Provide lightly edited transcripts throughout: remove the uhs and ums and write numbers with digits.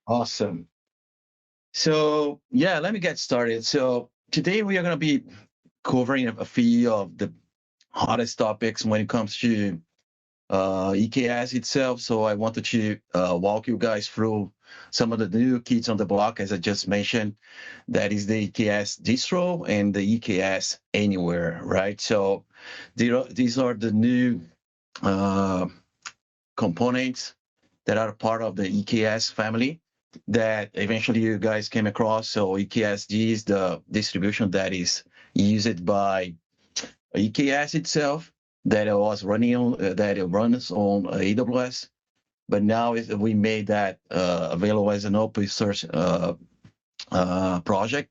Awesome. So yeah, let me get started. So today we are going to be covering a few of the hottest topics when it comes to EKS itself. So I wanted to walk you guys through some of the new kids on the block, as I just mentioned. That is the EKS Distro and the EKS Anywhere, right? So these are the new uh, components that are part of the EKS family that eventually you guys came across. So EKS-D is the distribution that is used by EKS itself that it was running on that it runs on AWS. But now we made that available as an open source project,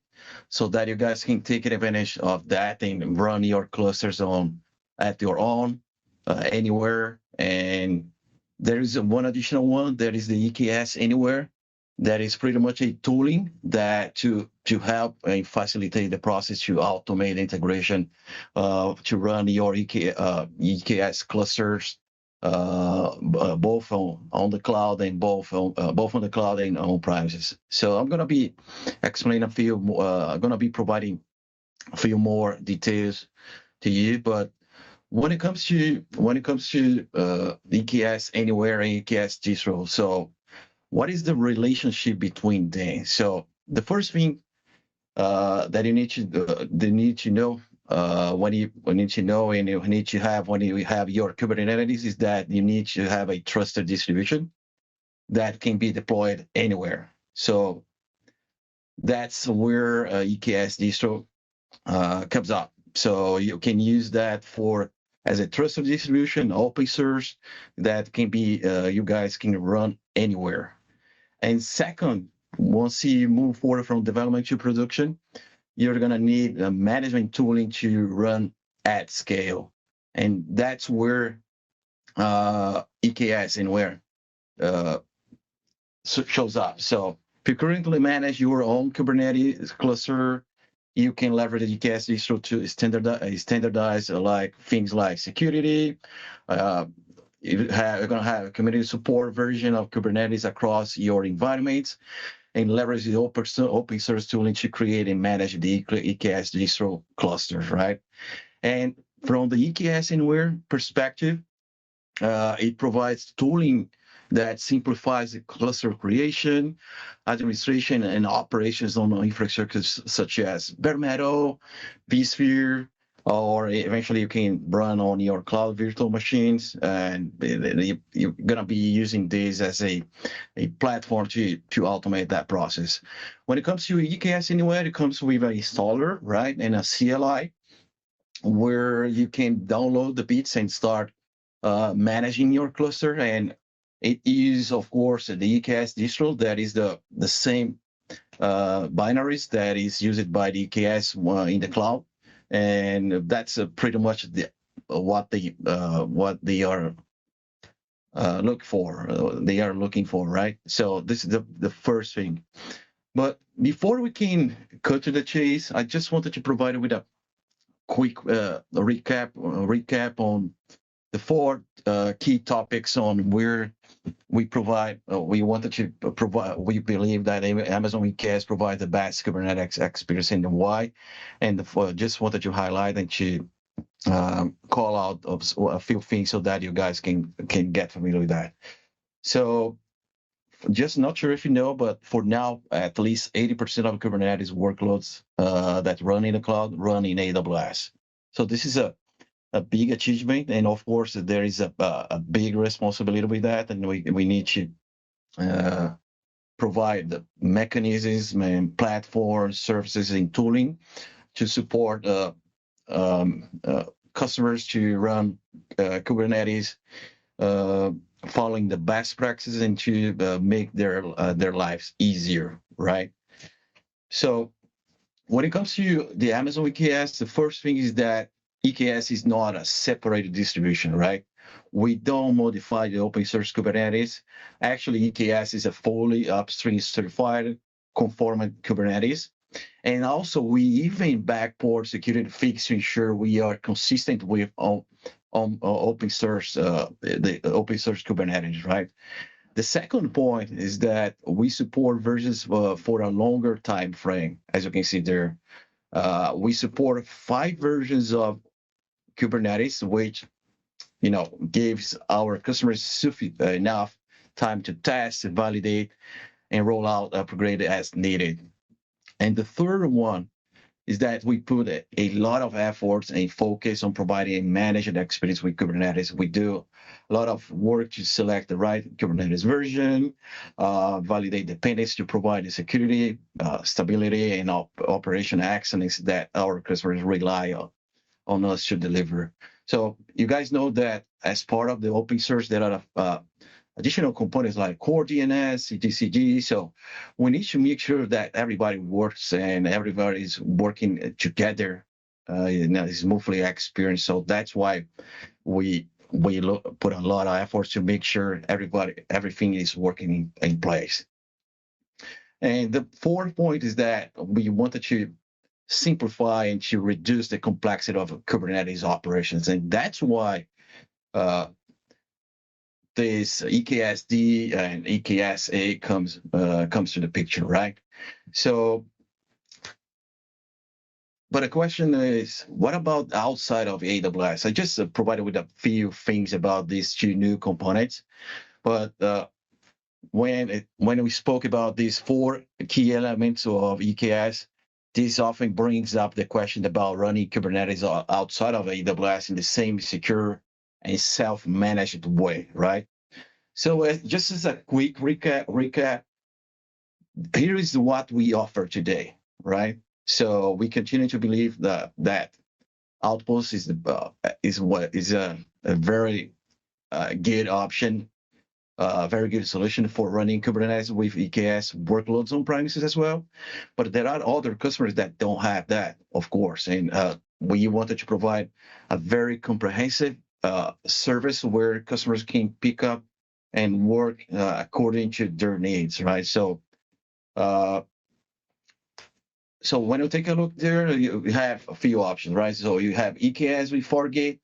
so that you guys can take advantage of that and run your clusters on at your own anywhere. And there is one additional one that is the EKS Anywhere. That is pretty much a tooling that to help and facilitate the process to automate integration to run your EKS clusters both on the cloud and both on the cloud and on premises. So I'm gonna be explaining a few. I'm gonna be providing a few more details to you. But when it comes to EKS Anywhere and EKS Distro, so what is the relationship between them? So the first thing that you need to know when you need to know and you need to have when you have your Kubernetes is that you need to have a trusted distribution that can be deployed anywhere. So that's where EKS distro comes up. So you can use that for as a trusted distribution, open source that can be you guys can run anywhere. And second, once you move forward from development to production, you're going to need a management tooling to run at scale. And that's where EKS Anywhere uh, shows up. So if you currently manage your own Kubernetes cluster, you can leverage the EKS distro to standardize like things like security. Uh, you're going to have a community support version of Kubernetes across your environments and leverage the open source tooling to create and manage the EKS distro clusters, right? And from the EKS Anywhere perspective, it provides tooling that simplifies the cluster creation, administration, and operations on infrastructures such as bare metal, vSphere, or eventually you can run on your cloud virtual machines. And you're going to be using this as a platform to automate that process. When it comes to EKS Anywhere, it comes with an installer, right, and a CLI where you can download the bits and start managing your cluster. And it is, of course, the EKS distro that is the same binaries that is used by the EKS in the cloud, and that's pretty much what they are They are looking for, right? So this is the first thing. But before we can cut to the chase, I just wanted to provide you with a quick recap on the four key topics on where we wanted to provide, we believe that Amazon EKS provides the best Kubernetes experience and why. And just wanted to highlight and to call out of a few things so that you guys can get familiar with that. So just not sure if you know, but for now, at least 80% of Kubernetes workloads that run in the cloud run in AWS. So this is a big achievement, and of course there is a big responsibility with that, and we need to provide the mechanisms and platforms, services, and tooling to support customers to run Kubernetes following the best practices and to make their lives easier, right? So when it comes to the Amazon EKS, the first thing is that EKS is not a separated distribution, right? We don't modify the open source Kubernetes. Actually, EKS is a fully upstream certified conformant Kubernetes. And also, we even backport security fix to ensure we are consistent with on open source, the open source Kubernetes, right? The second point is that we support versions for a longer time frame. As you can see there, we support 5 versions of Kubernetes, which gives our customers enough time to test, validate, and roll out upgrade as needed. And the third one is that we put a lot of efforts and focus on providing a managed experience with Kubernetes. We do a lot of work to select the right Kubernetes version, validate dependencies to provide the security, stability, and operation excellence that our customers rely on us to deliver. So you guys know that as part of the open source, there are additional components like core DNS, etcd. So we need to make sure that everybody works and everybody is working together in a smoothly experience. So that's why we put a lot of efforts to make sure everything is working in place. And the fourth point is that we wanted to simplify and to reduce the complexity of Kubernetes operations, and that's why this EKS-D and EKS-A comes to the picture, right? So, but the question is, what about outside of AWS? I just provided with a few things about these 2 new components, but when we spoke about these 4 key elements of EKS, this often brings up the question about running Kubernetes outside of AWS in the same secure and self-managed way, right? So just as a quick recap, here is what we offer today, right? So we continue to believe that Outpost is a very good option, very good solution for running Kubernetes with EKS workloads on premises as well. But there are other customers that don't have that, of course, and we wanted to provide a very comprehensive service where customers can pick up and work according to their needs, right? So when you take a look there, you have a few options, right? So you have EKS with ForGate,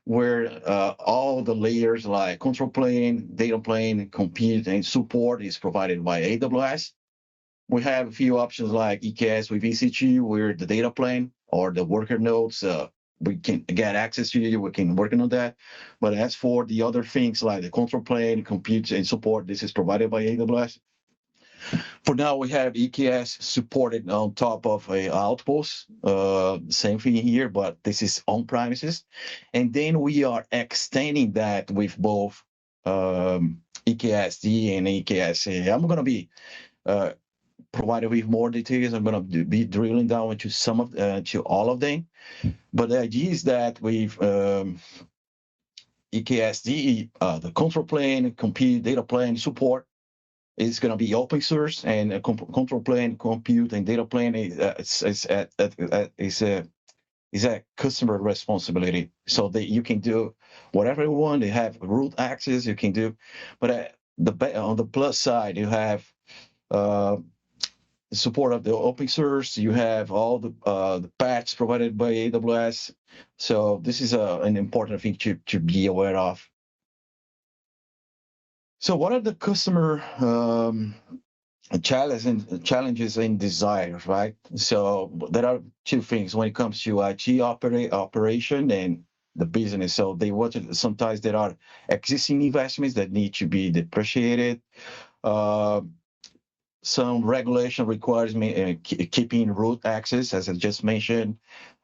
where all the layers like control plane, data plane, compute, and support is provided by AWS. We have a few options like EKS with EC2, where the data plane or the worker nodes, we can get access to it, we can work on that. But as for the other things like the control plane, compute, and support, this is provided by AWS. For now, we have EKS supported on top of a Outpost. Same thing here, but this is on premises. And then we are extending that with both EKS-D and EKS-A. I'm going to be provided with more details. I'm going to be drilling down into to all of them. But the idea is that with EKS-D, the control plane, compute, data plane, support, is going to be open source, and a control plane, compute, and data plane is a customer responsibility. So that you can do whatever you want. They have root access. You can do, but on the plus side, you have support of the open source. You have all the patches provided by AWS. So this is an important thing to be aware of. So what are the customer challenges and desires, right? So there are 2 things when it comes to IT operation and the business. So they want sometimes there are existing investments that need to be depreciated. Some regulation requires keeping root access, as I just mentioned.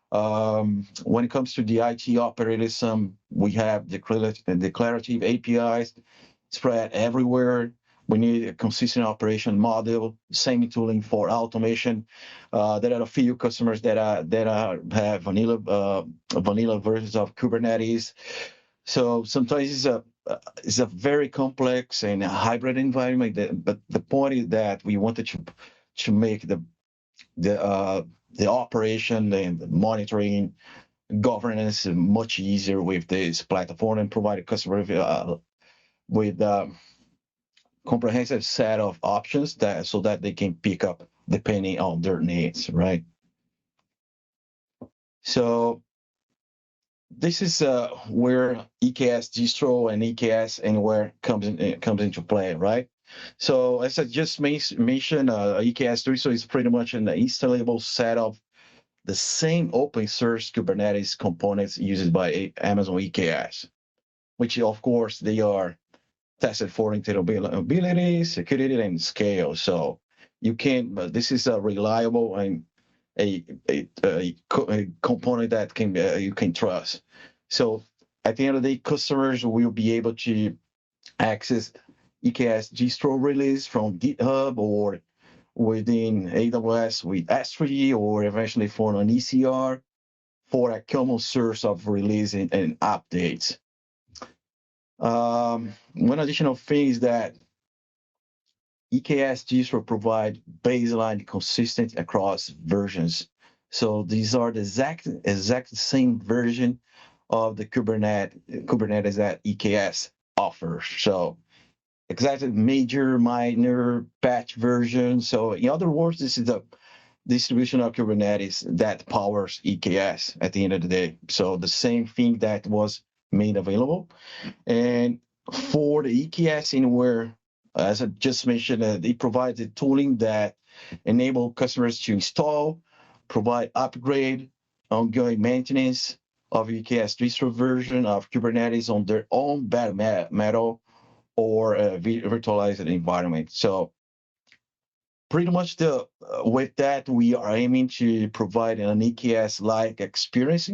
When it comes to the IT operators, we have declarative APIs spread everywhere. We need a consistent operation model, same tooling for automation. There are a few customers that have vanilla versions of Kubernetes. So sometimes it's a very complex and a hybrid environment. But the point is that we wanted to make the operation and the monitoring governance much easier with this platform and provide a customer with comprehensive set of options so that they can pick up depending on their needs, right? So this is where EKS Distro and EKS Anywhere comes into play, right? So as I just mentioned, EKS Distro is pretty much an installable set of the same open source Kubernetes components used by Amazon EKS, which of course they are tested for interoperability, security, and scale. So you can, but this is a reliable and a component that can you can trust. So at the end of the day, customers will be able to access EKS distro release from GitHub or within AWS with S3 or eventually for an ECR for a common source of release and updates. One additional thing is that EKS distro provide baseline consistent across versions. So these are the exact same version of the Kubernetes that EKS offers. So exactly major, minor, patch version. So in other words, this is the distribution of Kubernetes that powers EKS at the end of the day. So the same thing that was made available. And for the EKS Anywhere, as I just mentioned, they provide the tooling that enable customers to install, provide upgrade, ongoing maintenance of EKS distro version of Kubernetes on their own bare metal or virtualized environment. So pretty much with that, we are aiming to provide an EKS-like experience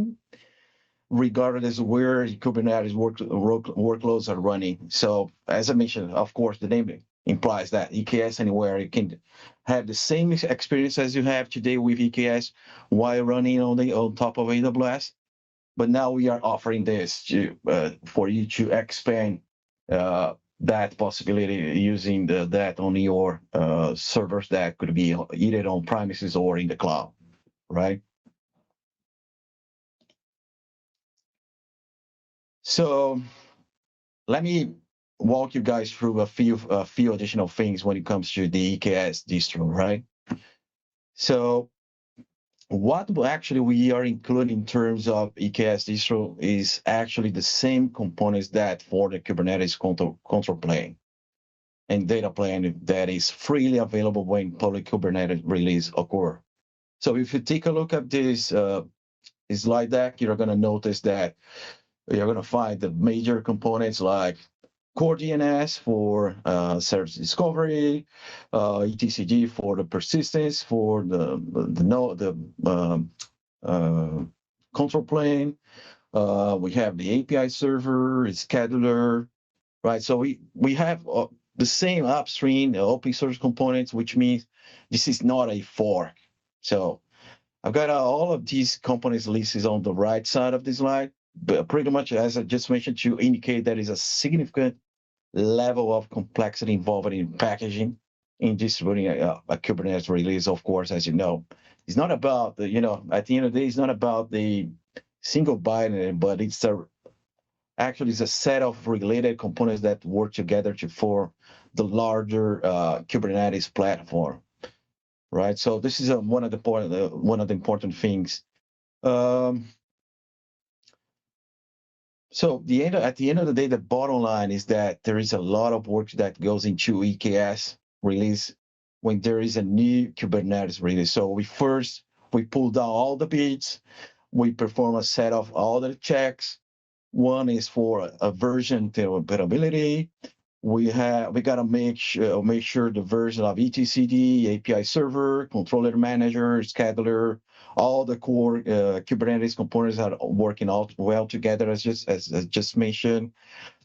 regardless of where Kubernetes workloads are running. So as I mentioned, of course, the name implies that EKS Anywhere, you can have the same experience as you have today with EKS while running on top of AWS. But now we are offering this for you to expand that possibility using that on your servers that could be either on premises or in the cloud, right? So let me walk you guys through a few additional things when it comes to the EKS distro, right? So what actually we are including in terms of EKS distro is actually the same components that for the Kubernetes control plane and data plane that is freely available when public Kubernetes release occur. So if you take a look at this slide deck, you're going to notice that you're going to find the major components like core DNS for service discovery, etcd for the persistence, for the control plane. We have the API server, scheduler, right? So we have the same upstream open source components, which means this is not a fork. So I've got all of these components listed on the right side of the slide, but pretty much as I just mentioned to indicate there is a significant level of complexity involved in packaging in distributing a Kubernetes release, of course, as you know. It's not about the, at the end of the day, it's not about the single binary, but actually it's a set of related components that work together to form the larger Kubernetes platform, right? So this is one of the important things. So at the end of the day, the bottom line is that there is a lot of work that goes into EKS release when there is a new Kubernetes release. So we pull down all the bits, we perform a set of all the checks. One is for a version interoperability. We got to make sure the version of etcd, API server, controller manager, scheduler, all the core Kubernetes components are working out well together, as just mentioned.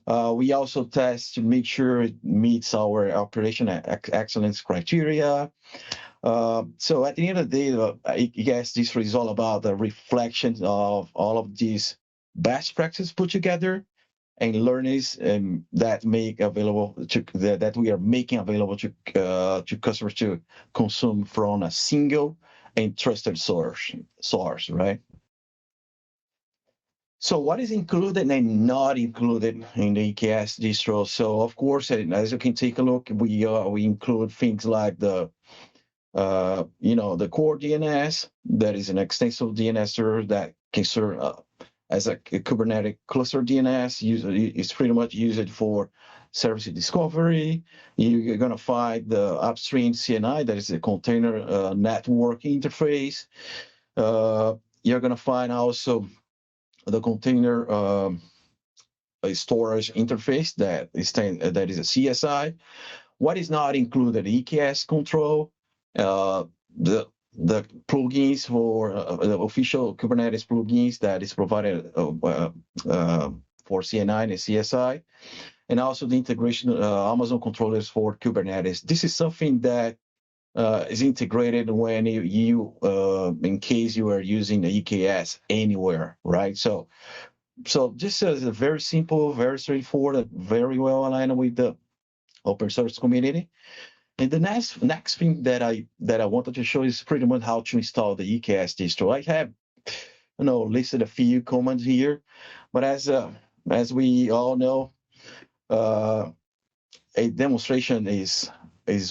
We also test to make sure it meets our operation excellence criteria. So at the end of the day, I guess this is all about the reflection of all of these best practices put together and learnings that that we are making available to customers to consume from a single and trusted source, right? So what is included and not included in the EKS distro? So of course, as you can take a look, we include things like the core DNS, that is an extensive DNS server that can serve as a Kubernetes cluster DNS. It's pretty much used for service discovery. You're going to find the upstream CNI, that is the container network interface. You're going to find also the container storage interface that is a CSI. What is not included? EKS control, the plugins for the official Kubernetes plugins that is provided for CNI and CSI, and also the integration Amazon controllers for Kubernetes. This is something that is integrated when in case you are using the EKS Anywhere, right? So this is a very simple, very straightforward, very well aligned with the open source community. And the next thing that I wanted to show is pretty much how to install the EKS distro. I have listed a few commands here, but as we all know, a demonstration is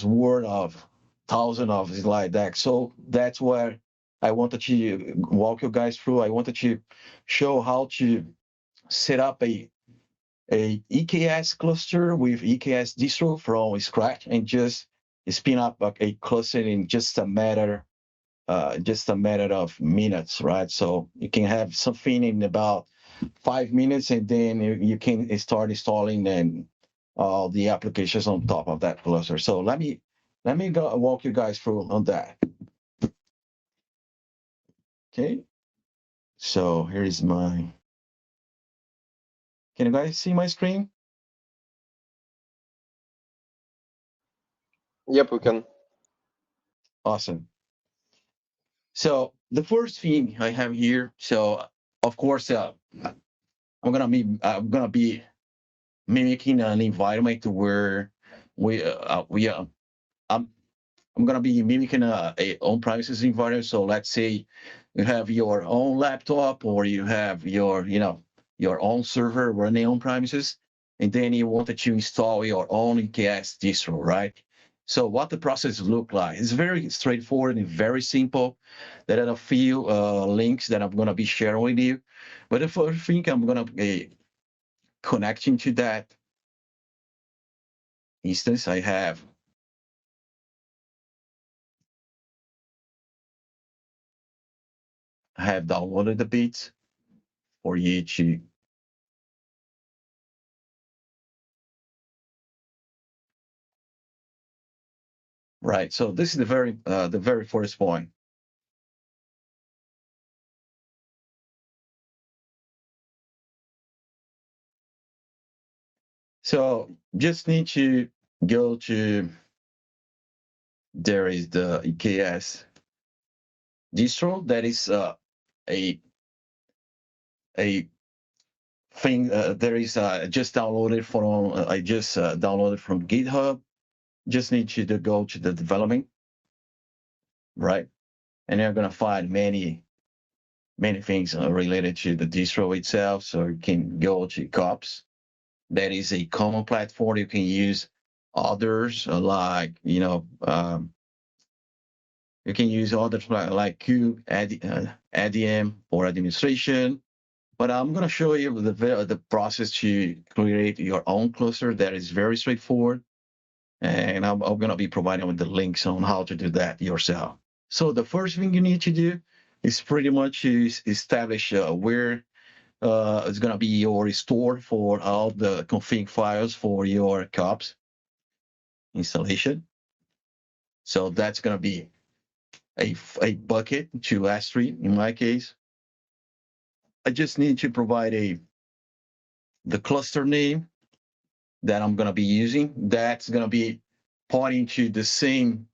worth of thousands of slide decks. So that's where I wanted to walk you guys through. I wanted to show how to set up a EKS cluster with EKS distro from scratch and just spin up a cluster in just a matter of minutes, right? So you can have something in about 5 minutes, and then you can start installing and all the applications on top of that cluster. So let me walk you guys through on that. Okay. So here is my. Can you guys see my screen? Yep, we can. Awesome. So the first thing I have here, so of course, I'm gonna be mimicking an environment where I'm gonna be mimicking a on-premises environment. So let's say you have your own laptop or you have your own server running on premises, and then you wanted to install your own EKS distro, right? So what the process look like? It's very straightforward and very simple. There are a few links that I'm gonna be sharing with you, but the first thing I'm gonna be connecting to that instance, I have downloaded the bits for you to right. So this is the very first point. So just need to go to, there is the EKS distro, that is a thing, there is just downloaded from, I just downloaded from GitHub. Just need you to go to the development, right? And you're gonna find many things related to the distro itself. So you can go to COPS. That is a common platform. You can use others like, you can use others like ADM for administration. But I'm going to show you the process to create your own cluster. That is very straightforward. And I'm going to be providing with the links on how to do that yourself. So the first thing you need to do is pretty much establish where it's going to be your store for all the config files for your COPS installation. So that's going to be a bucket to S3 in my case. I just need to provide the cluster name that I'm going to be using. That's going to be pointing to the same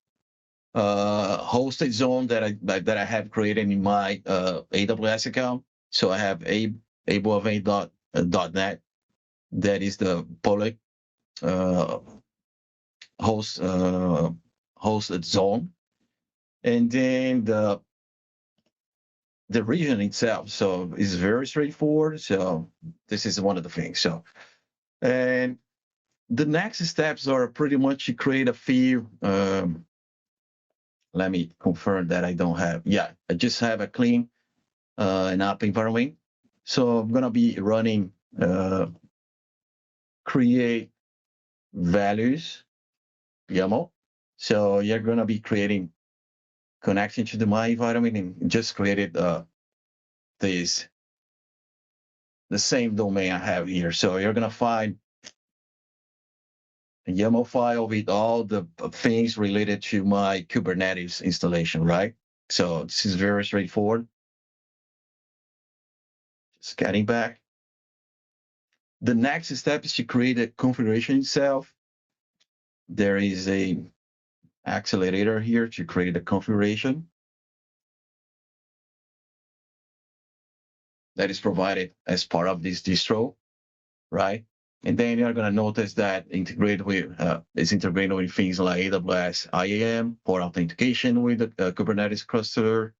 hosted zone that I have created in my AWS account. So I have above.net. That is the public hosted zone, and then the region itself. So it's very straightforward. So this is one of the things. So, and the next steps are pretty much to create a few. Let me confirm that I don't have. Yeah, I just have a clean and app environment. So I'm gonna be running create values YAML. So you're gonna be creating connection to the my environment and just created this the same domain I have here. So you're gonna find a YAML file with all the things related to my Kubernetes installation, right? So this is very straightforward. Just getting back. The next step is to create a configuration itself. There is a accelerator here to create a configuration that is provided as part of this distro, right? And then you're going to notice that it's integrated with things like AWS IAM for authentication with the Kubernetes cluster.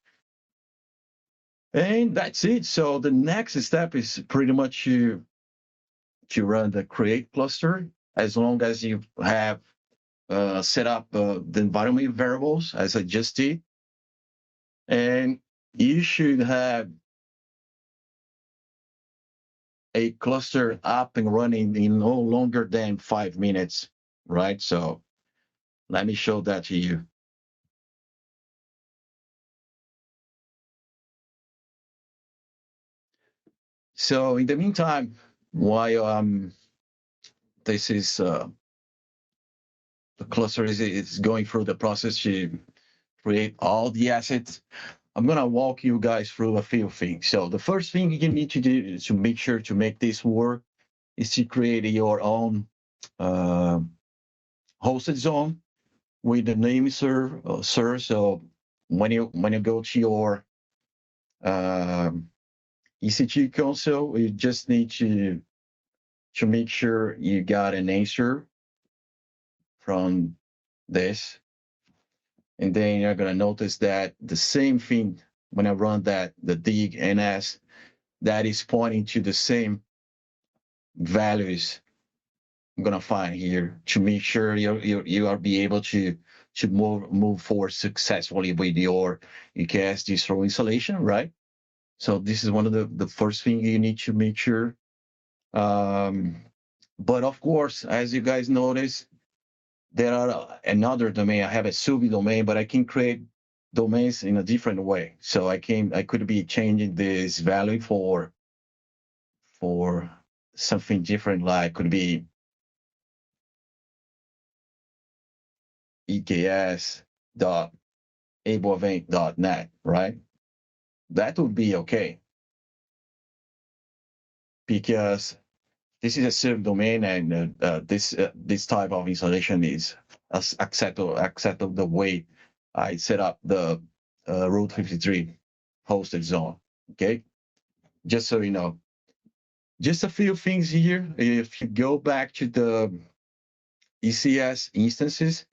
And that's it. So the next step is pretty much to run the create cluster, as long as you have set up the environment variables as I just did. And you should have a cluster up and running in no longer than 5 minutes, right? So let me show that to you. So in the meantime, while this is the cluster is going through the process to create all the assets, I'm gonna walk you guys through a few things. So the first thing you need to do to make sure to make this work is to create your own hosted zone with the name server. So when you go to your EC2 console, you just need to make sure you got an answer from this. And then you're going to notice that the same thing when I run that, the dig ns, that is pointing to the same values I'm going to find here to make sure you are be able to move forward successfully with your EKS Distro installation, right? So this is one of the first thing you need to make sure. But of course, as you guys notice, there are another domain. I have a subdomain, but I can create domains in a different way. So I could be changing this value for something different, like could be EKS.ableevent.net, right? That would be okay because this is a subdomain, and this type of installation is acceptable the way I set up the Route 53 hosted zone. Okay, just so you know, just a few things here. If you go back to the ECS instances,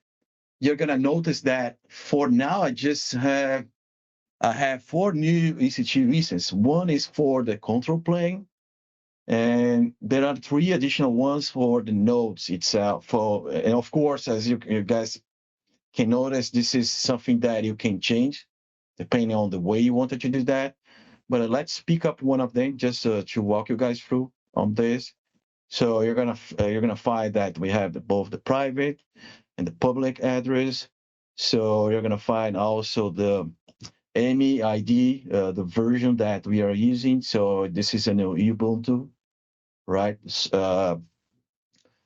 you're gonna notice that for now I have 4 new EC2 instances. One is for the control plane, and there are 3 additional ones for the nodes itself. And of course, as you guys can notice, this is something that you can change depending on the way you wanted to do that. But let's pick up one of them just to walk you guys through on this. So you're gonna find that we have both the private and the public address. So you're gonna find also the AMI ID, the version that we are using. So this is a new Ubuntu, right?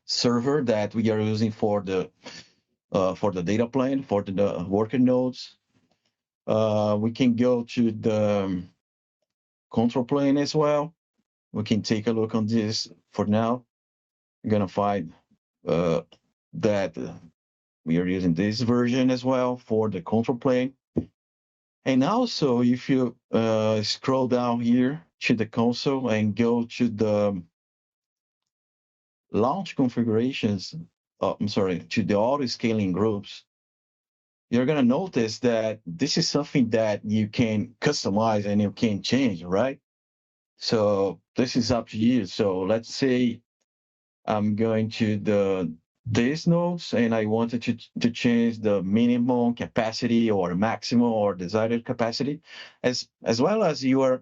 Server that we are using for the data plane for the worker nodes. We can go to the control plane as well. We can take a look on this for now. You're gonna find that we are using this version as well for the control plane. And also, if you scroll down here to the console and go to the launch configurations, I'm sorry, to the auto scaling groups, you're going to notice that this is something that you can customize and you can change, right? So this is up to you. So let's say I'm going to these nodes and I wanted to change the minimum capacity or maximum or desired capacity, as well as you are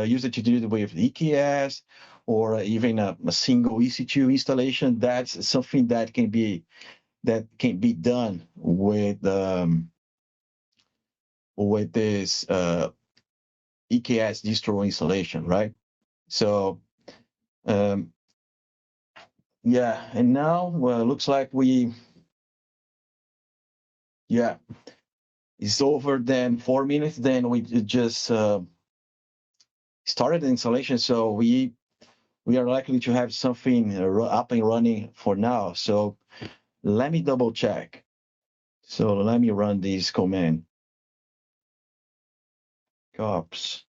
used to do it with EKS or even a single EC2 installation. That's something that can be done with this EKS distro installation, right? So um, yeah, and now well, looks like yeah, it's over then 4 minutes. Then we just started the installation, so we are likely to have something up and running for now. So let me double check. So let me run this command. Cops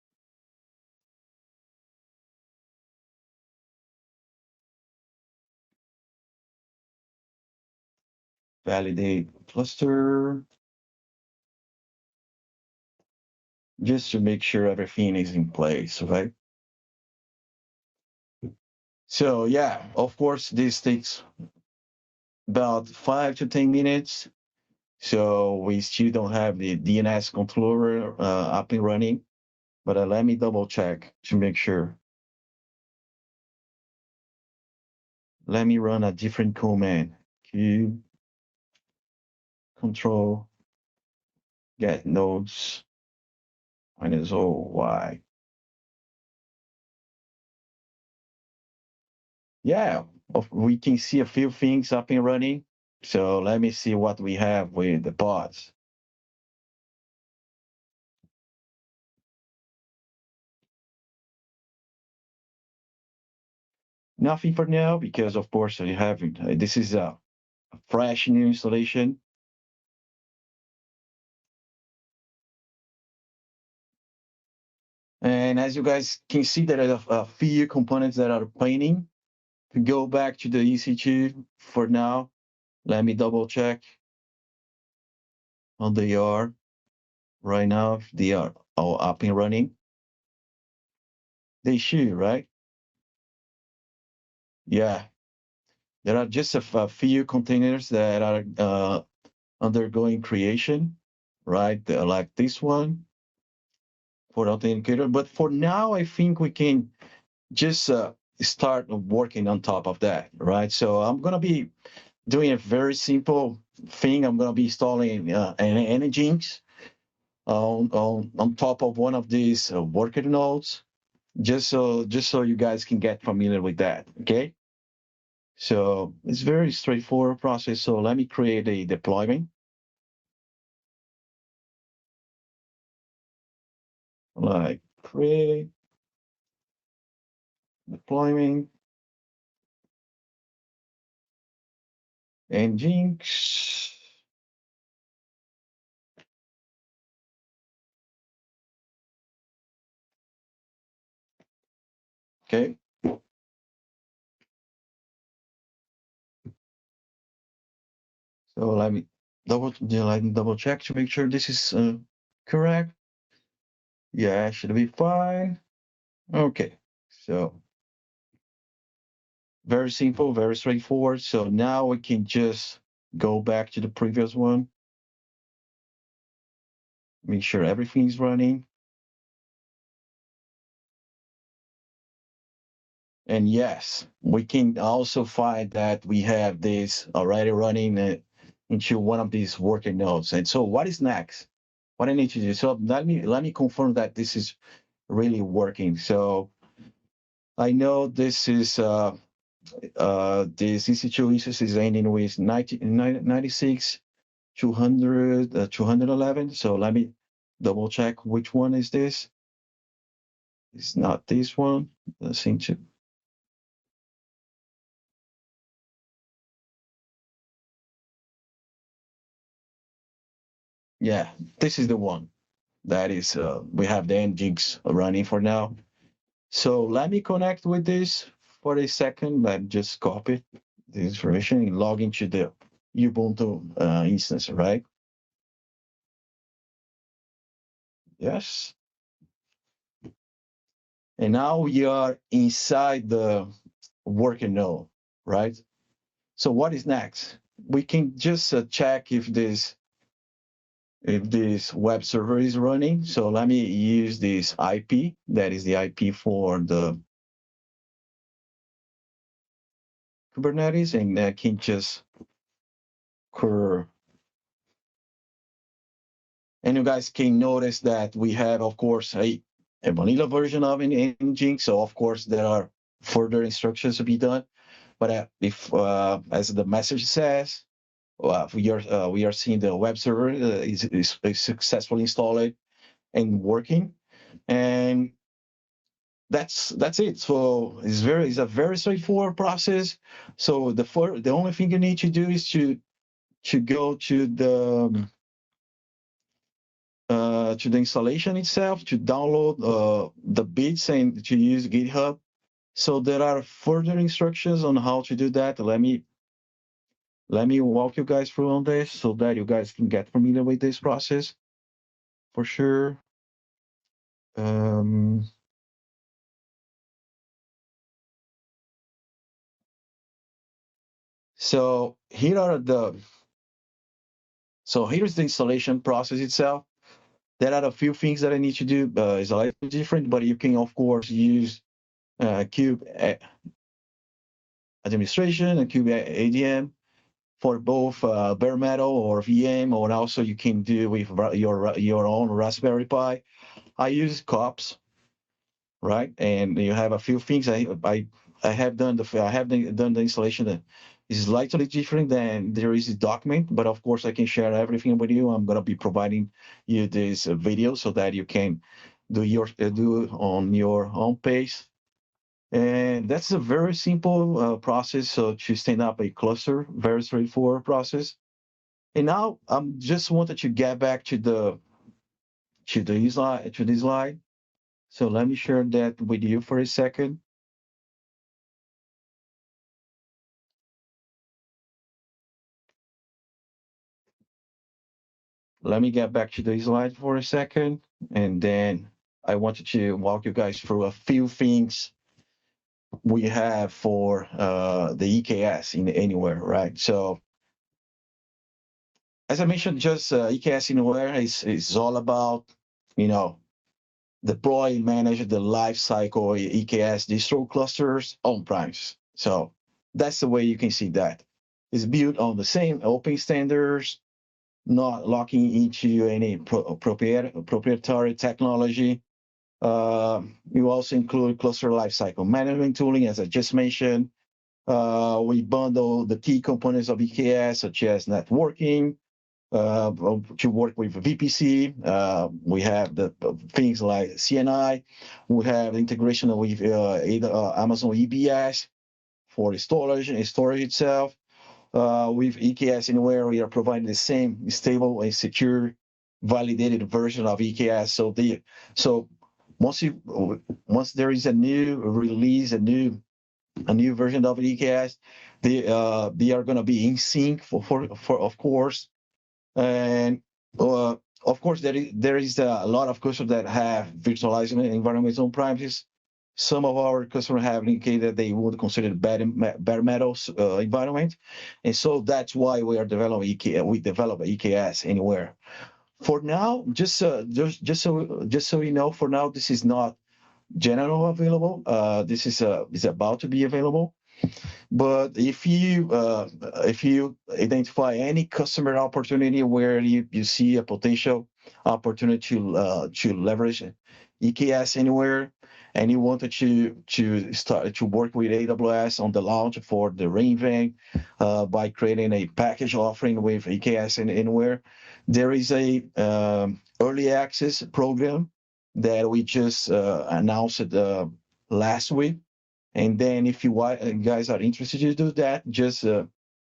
validate cluster just to make sure everything is in place, right? So yeah, of course, this takes about 5 to 10 minutes. So we still don't have the DNS controller up and running, but let me double check to make sure. Let me run a different command. Q control get nodes minus OY. Yeah, we can see a few things up and running. So let me see what we have with the pods. Nothing for now because, of course, I haven't. This is a fresh new installation. And as you guys can see, there are a few components that are painting. To go back to the EC2 for now, let me double check how they are right now. If they are all up and running. They should, right? Yeah. There are just a few containers that are undergoing creation, right? Like this one for the authenticator. But for now, I think we can just start working on top of that, right? So I'm going to be doing a very simple thing. I'm going to be installing an Nginx on top of one of these worker nodes, just so you guys can get familiar with that. Okay. So it's very straightforward process. So let me create a deployment. Like create deployment Nginx. Okay. So let me double check to make sure this is correct. Yeah, should be fine. Okay. So very simple, very straightforward. So now we can just go back to the previous one, make sure everything's running. And yes, we can also find that we have this already running into one of these working nodes. And so what is next? What I need to do? So let me confirm that this is really working. So I know this is this EC2 instance is ending with 96, 200, 211. So let me double check which one is this. It's not this one. Let's see. Yeah, this is the one. That is, we have the Nginx running for now. So let me connect with this for a second. Let me just copy this information and log into the Ubuntu instance, right? Yes. And now we are inside the working node, right? So what is next? We can just check if this web server is running. So let me use this IP. That is the IP for the Kubernetes, and I can just and you guys can notice that we have, of course, a vanilla version of an engine. So of course there are further instructions to be done. But if, as the message says, we are seeing the web server is successfully installed and working, and that's it. So it's a very straightforward process. So the only thing you need to do is to go to the installation itself, to download the bits and to use GitHub. So there are further instructions on how to do that. Let me walk you guys through on this so that you guys can get familiar with this process for sure. So here's the installation process itself. There are a few things that I need to do. It's a little different, but you can of course use Kube administration and Kube ADM for both bare metal or VM, or also you can do with your own Raspberry Pi. I use COPS, right? And you have a few things. I have done the installation that is slightly different than there is a document, but of course I can share everything with you. I'm gonna be providing you this video so that you can do on your own pace. And that's a very simple process. So to stand up a cluster, very straightforward process. And now I'm just wanted to get back to this slide. So let me share that with you for a second. Let me get back to the slide for a second, and then I wanted to walk you guys through a few things we have for the EKS in Anywhere, right? So as I mentioned, just EKS Anywhere is all about, deploy and manage the lifecycle EKS distro clusters on-premise. So that's the way you can see that. It's built on the same open standards, not locking into any proprietary technology. You also include cluster lifecycle management tooling, as I just mentioned. We bundle the key components of EKS, such as networking, to work with VPC. We have the things like CNI. We have integration with Amazon EBS for the storage and storage itself. With EKS Anywhere, we are providing the same stable and secure validated version of EKS. So once there is a new release, a new version of EKS, they are going to be in sync for of course. And of course, there is a lot of customers that have virtualized environments on premises. Some of our customers have indicated that they would consider bare metal environment, and so that's why we are developing EKS. We develop EKS Anywhere. For now, just so you know, for now this is not general available. This is about to be available. But if you identify any customer opportunity where you see a potential opportunity to leverage EKS Anywhere, and you wanted to start to work with AWS on the launch for the reInvent by creating a package offering with EKS Anywhere, there is a early access program that we just announced last week. And then if you guys are interested to do that, just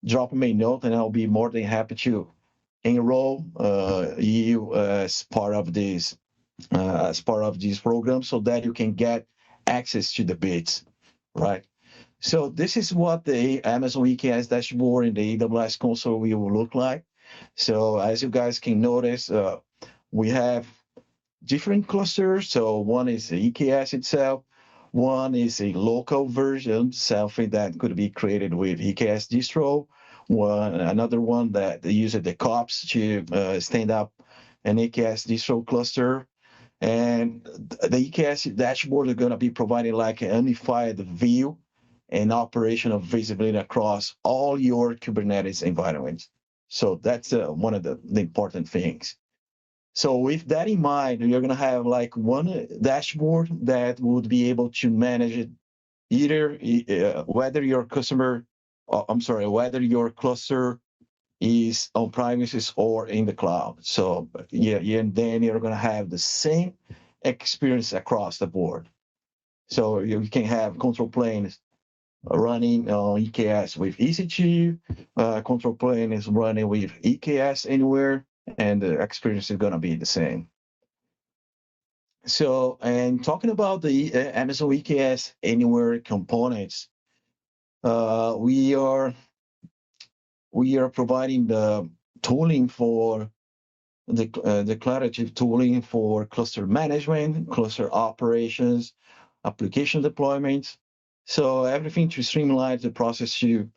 drop me a note and I'll be more than happy to enroll you as part of this program so that you can get access to the bits, right? So this is what the Amazon EKS dashboard and the AWS console will look like. So as you guys can notice, we have different clusters. So one is the EKS itself. One is a local version, something that could be created with EKS Distro. Another one that uses the COPS to stand up an EKS Distro cluster. And the EKS dashboard is going to be providing like a unified view and operational visibility across all your Kubernetes environments. So that's one of the important things. So with that in mind, you're going to have like one dashboard that would be able to manage it either whether your whether your cluster is on premises or in the cloud. So yeah, and then you're going to have the same experience across the board. So you can have control planes running on EKS with EC2, control plane is running with EKS Anywhere, and the experience is going to be the same. So, and talking about the Amazon EKS Anywhere components, we are providing the tooling for the declarative tooling for cluster management, cluster operations, application deployments. So everything to streamline the process to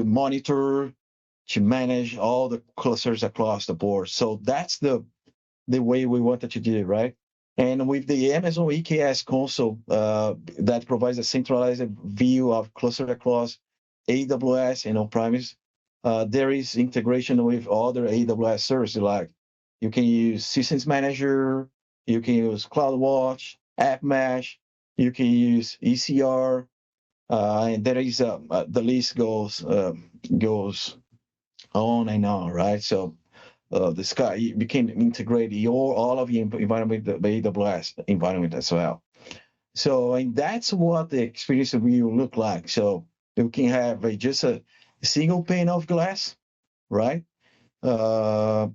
monitor, to manage all the clusters across the board. So that's the way we wanted to do it, right? And with the Amazon EKS console that provides a centralized view of cluster across AWS and on-premise, there is integration with other AWS services like you can use Systems Manager, you can use CloudWatch, AppMesh, you can use ECR, and there is the list goes on and on, right? So the sky you can integrate all of your environment, the AWS environment as well. So and that's what the experience will look like. So you can have just a single pane of glass, right? Uh,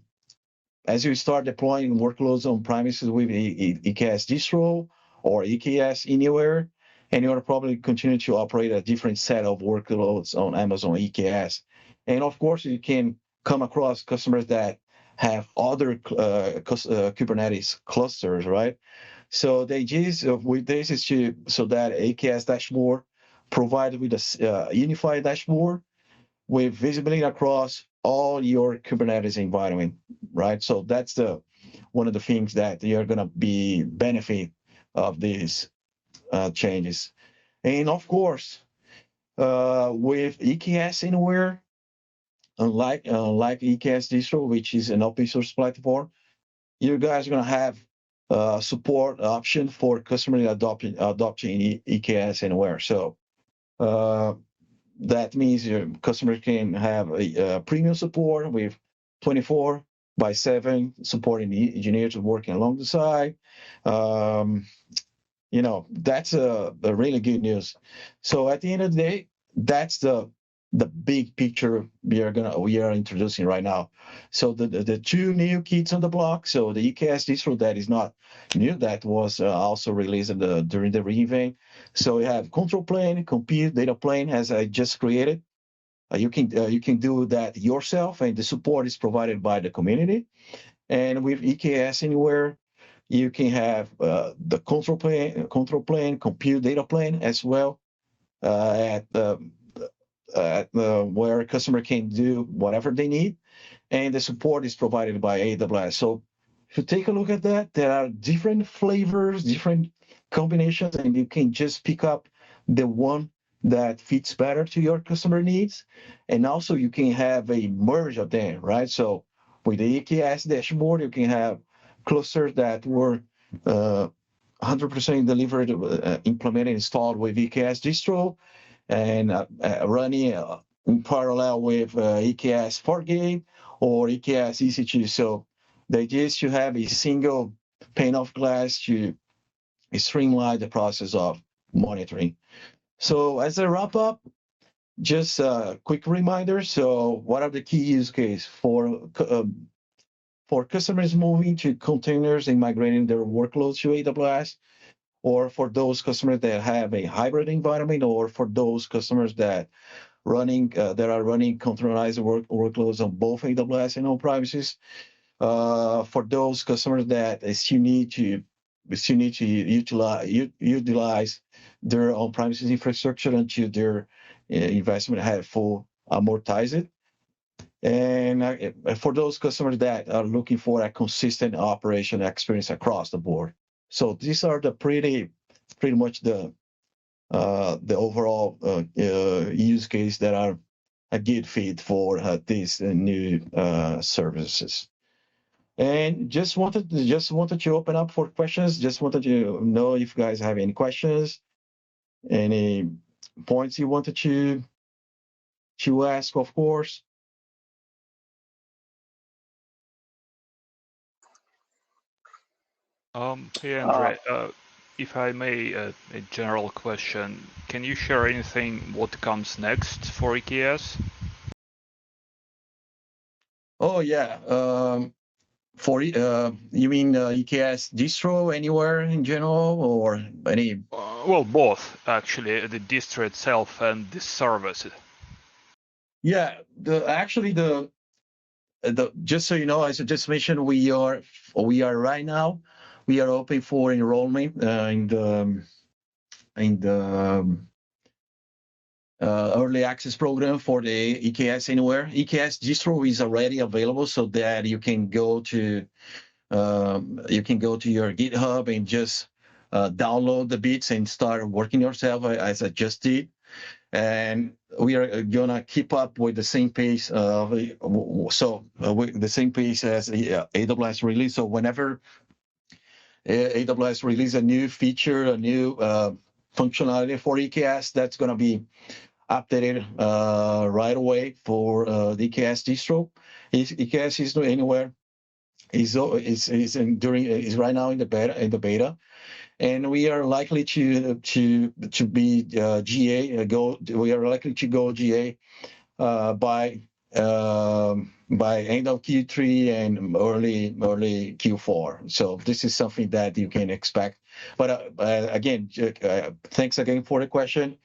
as you start deploying workloads on premises with EKS Distro or EKS Anywhere, and you're probably continue to operate a different set of workloads on Amazon EKS. And of course, you can come across customers that have other Kubernetes clusters, right? So the idea with this is so that AKS dashboard provided with a unified dashboard with visibility across all your Kubernetes environment, right? So that's one of the things that you're going to be benefit of these changes. And of course, with EKS Anywhere, unlike EKS Distro, which is an open source platform, you guys are going to have support option for customer adopting EKS Anywhere. So that means your customer can have a premium support with 24/7 supporting the engineers working along the side. That's a really good news. So at the end of the day, that's the big picture we are introducing right now. So the two new kits on the block. So the EKS distro that is not new, that was also released during the re:Invent. So we have control plane, compute data plane, as I just created. You can do that yourself, and the support is provided by the community. And with EKS Anywhere, you can have the control plane, compute data plane as well where a customer can do whatever they need, and the support is provided by AWS. So if you take a look at that, there are different flavors, different combinations, and you can just pick up the one that fits better to your customer needs. And also you can have a merge of them, right? So with the EKS dashboard, you can have clusters that were 100% delivered, implemented, installed with EKS distro, and running in parallel with EKS FortiGate or EKS EC2. So the idea is to have a single pane of glass to streamline the process of monitoring. So as a wrap up, just a quick reminder. So what are the key use cases for customers moving to containers and migrating their workloads to AWS, or for those customers that have a hybrid environment, or for those customers that are running containerized workloads on both AWS and on premises? for those customers that still need to utilize their on-premises infrastructure until their investment have full amortized. And for those customers that are looking for a consistent operation experience across the board. So these are the pretty much the overall use case that are a good fit for these new services. And just wanted to open up for questions. Just wanted to know if you guys have any questions, any points you wanted to ask, of course. Hey, Andre, if I may, a general question. Can you share anything what comes next for EKS? Oh, yeah. For you mean EKS Distro Anywhere in general, or any? Well, both, actually, the distro itself and the service. Yeah, actually the just so you know, as I just mentioned, we are right now, we are open for enrollment in the early access program for the EKS Anywhere. EKS Distro is already available, so that you can go to your GitHub and just download the bits and start working yourself, as I just did. And we are gonna keep up with the same pace with the same pace as AWS release. So whenever AWS release a new feature, a new functionality for EKS, that's gonna be updated right away for the EKS distro. EKS Distro Anywhere is right now in the beta, and we are likely to be GA. We are likely to go GA by end of Q3 and early Q4. So this is something that you can expect. But again, thanks again for the question.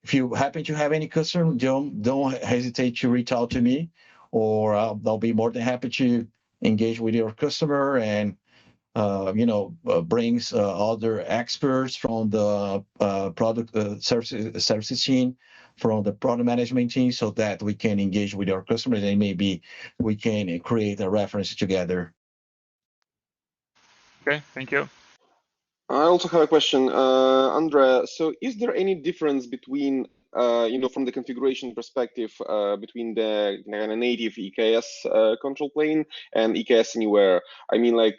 If you happen to have any concern, don't hesitate to reach out to me, or I'll be more than happy to engage with your customer and brings other experts from the product services team, from the product management team, so that we can engage with our customers and maybe we can create a reference together. Okay, thank you. I also have a question, Andre. So, is there any difference between, from the configuration perspective, between the native EKS control plane and EKS Anywhere? I mean, like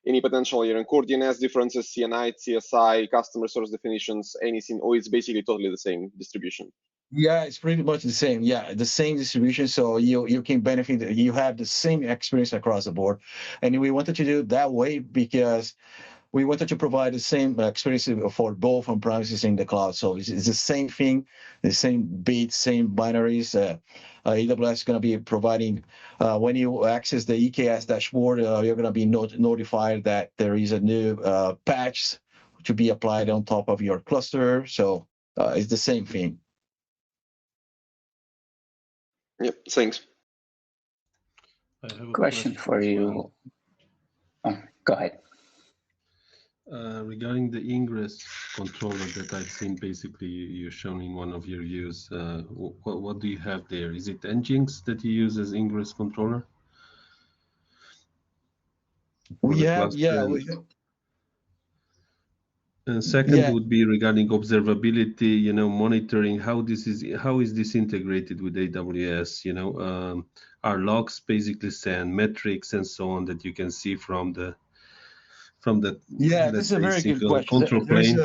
any potential, core DNS differences, CNI, CSI, customer source definitions, anything, or it's basically totally the same distribution? Yeah, it's pretty much the same. Yeah, the same distribution. So you can benefit. You have the same experience across the board, and we wanted to do it that way because we wanted to provide the same experience for both on premises and the cloud. So it's the same thing, the same bits, same binaries. AWS is going to be providing, when you access the EKS dashboard, you're going to be notified that there is a new patch to be applied on top of your cluster. So it's the same thing. Yep, thanks. I have a question for you. Oh, go ahead. Regarding the ingress controller that I've seen, basically you're shown in one of your views, what do you have there? Is it Nginx that you use as ingress controller? We have. And second would be regarding observability, monitoring. How is this integrated with AWS? Our logs basically send metrics and so on that you can see from the this is a very good question. Control plane.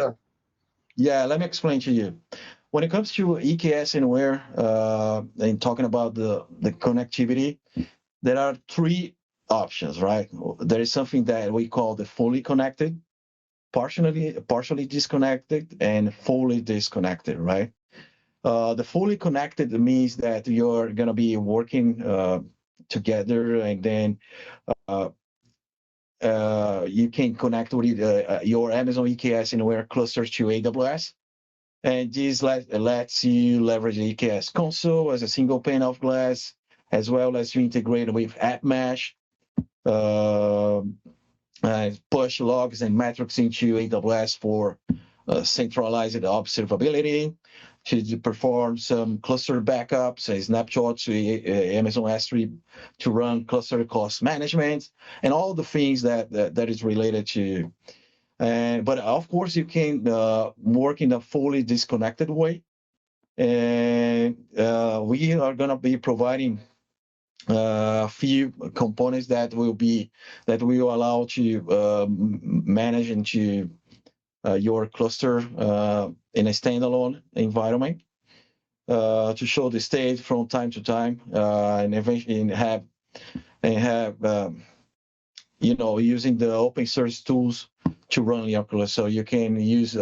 Let me explain to you. When it comes to EKS Anywhere, and talking about the connectivity, there are three options, right? There is something that we call the fully connected, partially disconnected, and fully disconnected, right? The fully connected means that you're going to be working together, and then you can connect with your Amazon EKS Anywhere clusters to AWS. And this lets you leverage the EKS console as a single pane of glass, as well as to integrate with App Mesh push logs and metrics into AWS for centralized observability, to perform some cluster backups, snapshots to Amazon S3 to run cluster cost management, and all the things that is related to. But of course, you can work in a fully disconnected way. And we are going to be providing a few components that will allow to manage into your cluster in a standalone environment to show the state from time to time, and eventually have using the open source tools to run your cluster. So you can use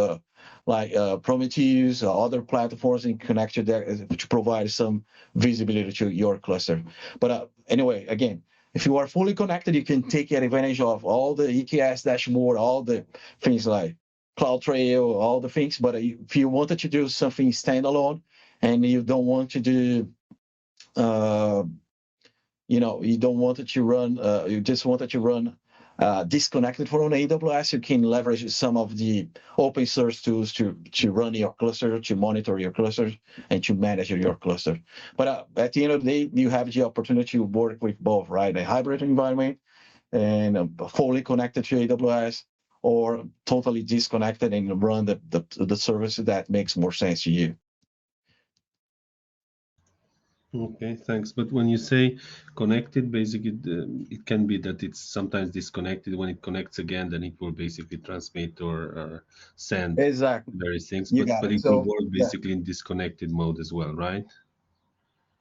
like Prometheus or other platforms and connect to that to provide some visibility to your cluster. But anyway, again, if you are fully connected, you can take advantage of all the EKS dashboard, all the things like CloudTrail, all the things. But if you wanted to do something standalone and you don't want to do you don't want it to run, you just wanted to run disconnected from AWS, you can leverage some of the open source tools to run your cluster, to monitor your cluster, and to manage your cluster. But at the end of the day, you have the opportunity to work with both, right? A hybrid environment and fully connected to AWS, or totally disconnected and run the service that makes more sense to you. Okay, thanks. But when you say connected, basically it can be that it's sometimes disconnected. When it connects again, then it will basically transmit or send various things. But it will work basically in disconnected mode as well, right?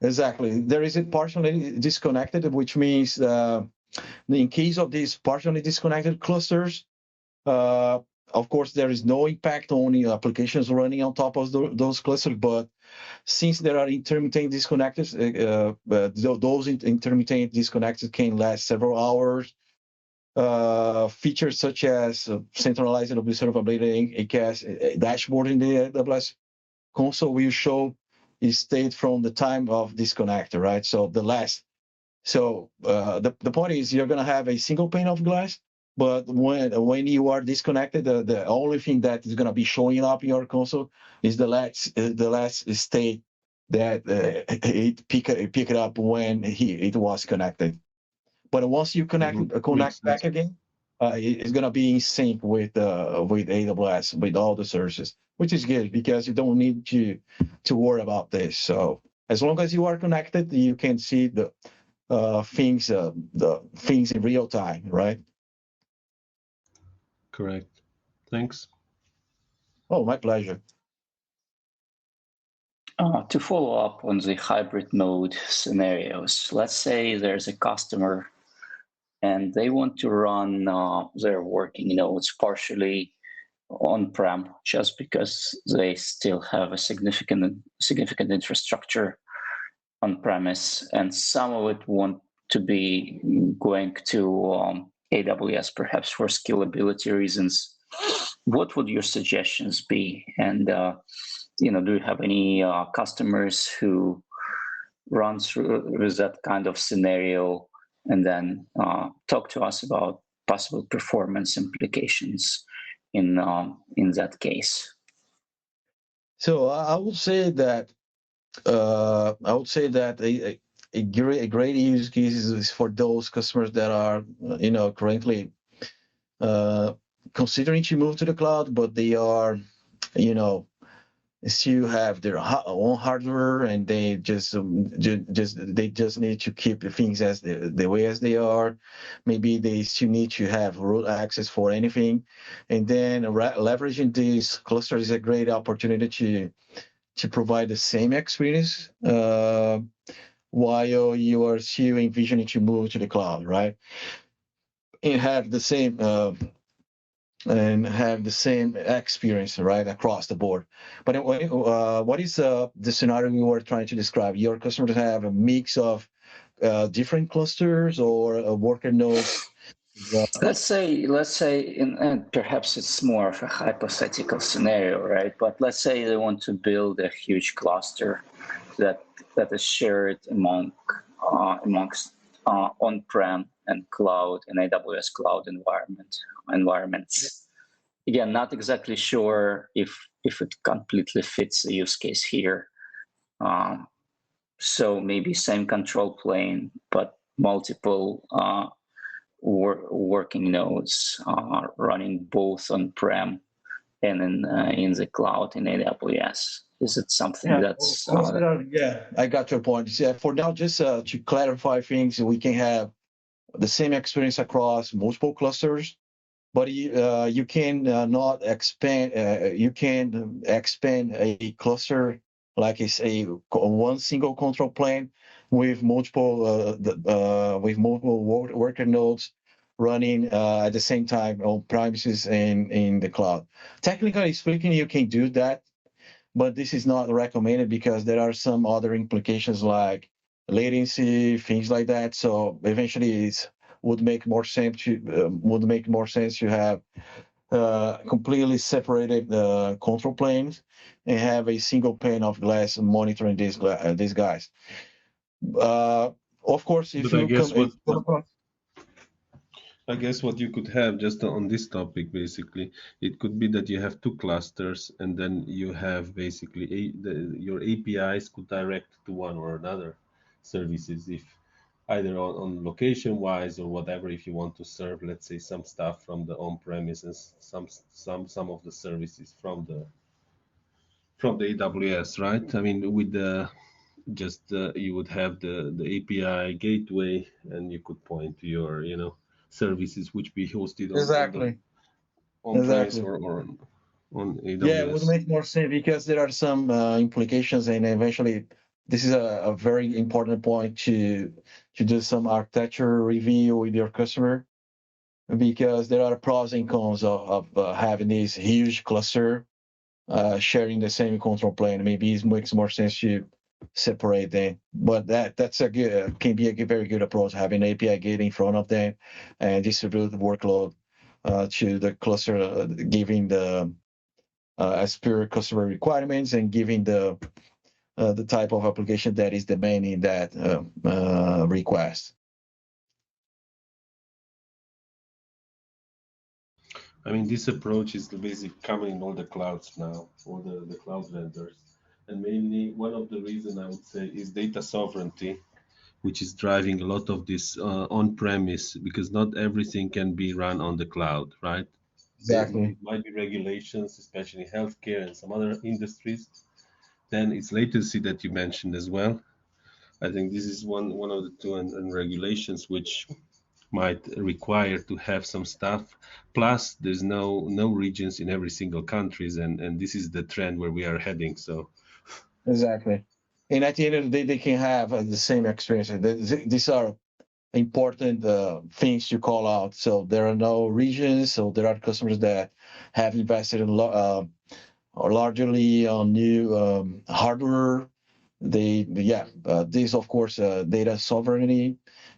Exactly. There is a partially disconnected, which means in case of these partially disconnected clusters, of course, there is no impact on the applications running on top of those clusters, but since there are intermittent disconnectors, those intermittent disconnectors can last several hours. Features such as centralized observability, EKS dashboard in the AWS console will show a state from the time of disconnector, right? So the point is you're going to have a single pane of glass, but when you are disconnected, the only thing that is going to be showing up in your console is the last state that it picked up when it was connected. But once you connect back again, it's going to be in sync with AWS, with all the services, which is good because you don't need to worry about this. So as long as you are connected, you can see the things in real time, right? Correct. Thanks. Oh, my pleasure. To follow up on the hybrid mode scenarios, let's say there's a customer and they want to run their working nodes partially on-prem just because they still have a significant infrastructure on-premise, and some of it want to be going to AWS perhaps for scalability reasons. What would your suggestions be? And do you have any customers who run through with that kind of scenario, and then talk to us about possible performance implications in that case? So I would say that a great use case is for those customers that are currently considering to move to the cloud, but they are still have their own hardware, and they just need to keep things as the way as they are. Maybe they still need to have root access for anything, and then leveraging these clusters is a great opportunity to provide the same experience while you are still envisioning to move to the cloud, right? And have the same experience, right, across the board. But what is the scenario we were trying to describe? Your customers have a mix of different clusters or worker nodes? Let's say, and perhaps it's more of a hypothetical scenario, right? But let's say they want to build a huge cluster that is shared amongst on-prem and cloud and AWS cloud environments. Again, not exactly sure if it completely fits the use case here. So maybe same control plane, but multiple working nodes running both on-prem and in the cloud in AWS. Is it something that's... yeah, I got your point. Yeah, for now, just to clarify things, we can have the same experience across multiple clusters, but you can not expand. You can expand a cluster like it's a one single control plane with multiple worker nodes running at the same time on premises and in the cloud. Technically speaking, you can do that, but this is not recommended because there are some other implications like latency, things like that. So eventually, it would make more sense to have completely separated control planes and have a single pane of glass monitoring these guys. Of course, if but you I guess what you could have just on this topic, basically, it could be that you have two clusters and then you have basically your APIs could direct to one or another services, if either on location wise or whatever, if you want to serve, let's say, some stuff from the on-premises, some of the services from the AWS, right? I mean, with the you would have the API gateway and you could point to your, services which be hosted on premise or on AWS. Yeah, it would make more sense because there are some implications, and eventually, this is a very important point to do some architecture review with your customer, because there are pros and cons of having this huge cluster sharing the same control plane. Maybe it makes more sense to separate them, but that's a good can be a very good approach, having API gate in front of them and distribute the workload to the cluster, giving the as per customer requirements and giving the type of application that is demanding that request. I mean, this approach is basically common in all the clouds now, all the cloud vendors. And mainly one of the reasons I would say is data sovereignty, which is driving a lot of this on-premise, because not everything can be run on the cloud, right? Exactly. It might be regulations, especially healthcare and some other industries. Then it's latency that you mentioned as well. I think this is one of the two, and regulations which might require to have some stuff. Plus, there's no regions in every single countries, and this is the trend where we are heading. So exactly, and at the end of the day, they can have the same experience. These are important things to call out. So there are no regions. So there are customers that have invested in largely on new hardware. This of course data sovereignty.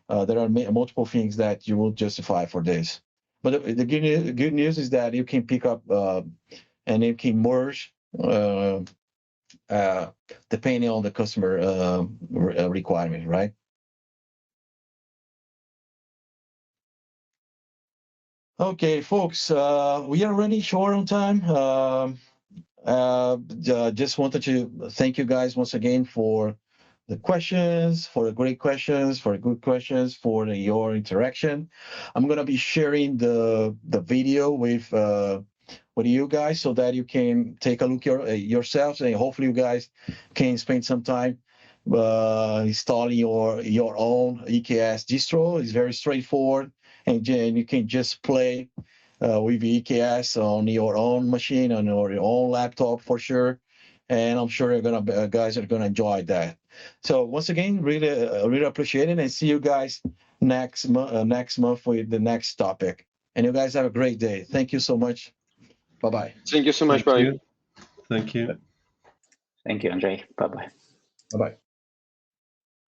There are multiple things that you will justify for this. But the good news is that you can pick up and you can merge depending on the customer requirement, right? Okay, folks, we are running short on time. Just wanted to thank you guys once again for the questions, for the great questions, for the good questions, for your interaction. I'm gonna be sharing the video with you guys so that you can take a look yourselves, and hopefully you guys can spend some time installing your own EKS distro. It's very straightforward, and you can just play with EKS on your own machine, on your own laptop for sure. And I'm sure you're guys are gonna enjoy that. So once again, really appreciate it, and see you guys next month with the next topic. And you guys have a great day. Thank you so much. Bye-bye. Thank you so much. Bye. Thank you. Thank you, Andrei. Bye-bye. Bye-bye.